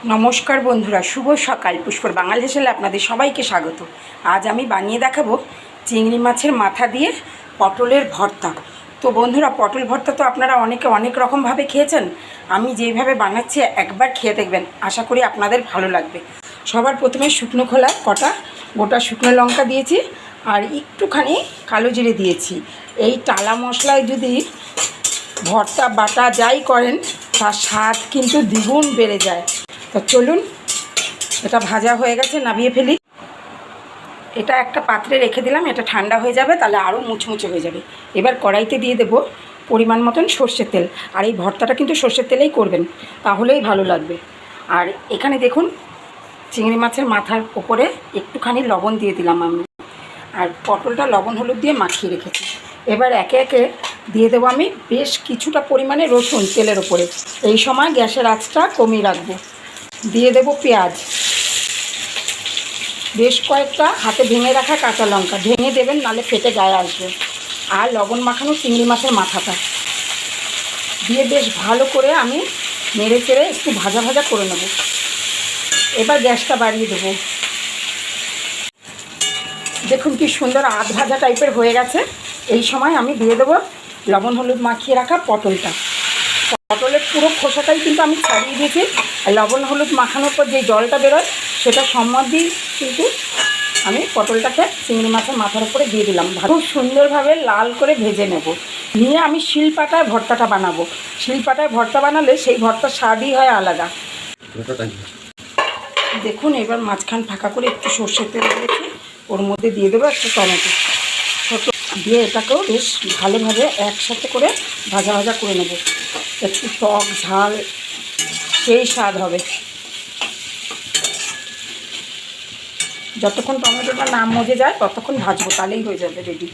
নমস্কার বন্ধুরা, শুভ সকাল। পুষ্পর বাঙাল হেসেলে আপনাদের সবাইকে স্বাগত। আজ আমি বানিয়ে দেখাবো চিংড়ি মাছের মাথা দিয়ে পটলের ভর্তা। তো বন্ধুরা, পটল ভর্তা তো আপনারা অনেকে অনেক রকমভাবে খেয়েছেন। আমি যেইভাবে বানাচ্ছি একবার খেয়ে দেখবেন, আশা করি আপনাদের ভালো লাগবে। সবার প্রথমে শুকনো খোলা কটা গোটা শুকনো লঙ্কা দিয়েছি, আর একটুখানি কালো জিরে দিয়েছি। এই টালা মশলায় যদি ভর্তা বাটা যাই করেন, তার স্বাদ কিন্তু দ্বিগুণ বেড়ে যায়। তো চলুন, এটা ভাজা হয়ে গেছে, নামিয়ে ফেলি। এটা একটা পাত্রে রেখে দিলাম, এটা ঠান্ডা হয়ে যাবে, তাহলে আরও মুচমুচে হয়ে যাবে। এবার কড়াইতে দিয়ে দেব পরিমাণ মতন সর্ষের তেল। আর এই ভর্তাটা কিন্তু সর্ষের তেলেই করবেন, তাহলেই ভালো লাগবে। আর এখানে দেখুন, চিংড়ি মাছের মাথার ওপরে একটুখানি লবণ দিয়ে দিলাম আমি, আর পটলটা লবণ হলুদ দিয়ে মাখিয়ে রেখেছি। এবার একে একে দিয়ে দেবো আমি বেশ কিছুটা পরিমাণে রসুন তেলের ওপরে। এই সময় গ্যাসের আঁচটা কমিয়ে রাখবো। দিয়ে দেব পেঁয়াজ, বেশ কয়েকটা হাতে ভেঙে রাখা কাঁচা লঙ্কা, ভেঙে দেবেন নাহলে ফেটে গায়ে আসবে। আর লবণ মাখানো চিংড়ি মাছের মাথাটা দিয়ে বেশ ভালো করে আমি নেড়ে চেড়ে একটু ভাজা ভাজা করে নেব। এবার গ্যাসটা বাড়িয়ে দেবো। দেখুন কি সুন্দর আধ ভাজা টাইপের হয়ে গেছে। এই সময় আমি দিয়ে দেবো লবণ হলুদ মাখিয়ে রাখা পটলটা। পটলের পুরো খোসাটাই কিন্তু আমি ছাড়িয়ে দিয়েছি। আর লবণ হলুদ মাখানোর পর যে জলটা বেরোয়, সেটা সম্মত দিয়ে কিন্তু আমি পটলটাকে চিংড়ি মাছের মাথার উপরে দিয়ে দিলাম। খুব সুন্দরভাবে লাল করে ভেজে নেব। নিয়ে আমি শিলপাটায় ভর্তাটা বানাবো। শিলপাটায় ভর্তা বানালে সেই ভর্তার স্বাদই হয় আলাদা। দেখুন, এবার মাঝখান ফাঁকা করে একটু সর্ষের তেল দিয়েছি, ওর মধ্যে দিয়ে দেবো একটা টমেটো ছোটো দিয়ে, এটাকেও বেশ ভালোভাবে একসাথে করে ভাজা ভাজা করে নেব। একটু টক ঝাল সেই স্বাদ হবে। যতক্ষণ টমেটোটা না মজে যায় ততক্ষণ ভাজবো, তাহলেই হয়ে যাবে রেডি।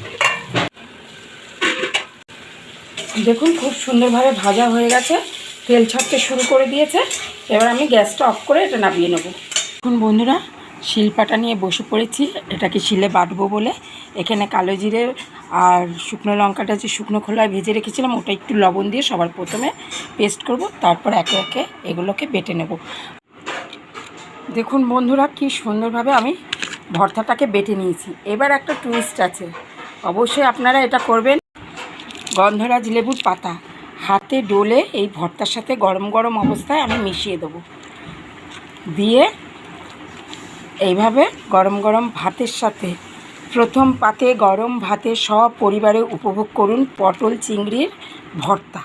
দেখুন খুব সুন্দরভাবে ভাজা হয়ে গেছে, তেল ছাড়তে শুরু করে দিয়েছে। এবার আমি গ্যাসটা অফ করে এটা নামিয়ে নেব। এখন বন্ধুরা, শিলপাটা নিয়ে বসে পড়েছি, এটাকে শিলে বাটবো বলে। এখানে কালো জিরে আর শুকনো লঙ্কাটা যে শুকনো খোলায় ভেজে রেখেছিলাম, ওটা একটু লবণ দিয়ে সবার প্রথমে পেস্ট করব, তারপর একে একে এগুলোকে বেটে নেব। দেখুন বন্ধুরা, কি সুন্দরভাবে আমি ভর্তাটাকে বেটে নিয়েছি। এবার একটা টুইস্ট আছে, অবশ্যই আপনারা এটা করবেন। গন্ধরাজ লেবুর পাতা হাতে ডলে এই ভর্তার সাথে গরম গরম অবস্থায় আমি মিশিয়ে দেবো। দিয়ে এইভাবে গরম গরম ভাতের সাথে, প্রথম পাতে গরম ভাতে সপরিবারে উপভোগ করুন পটল চিংড়ির ভর্তা।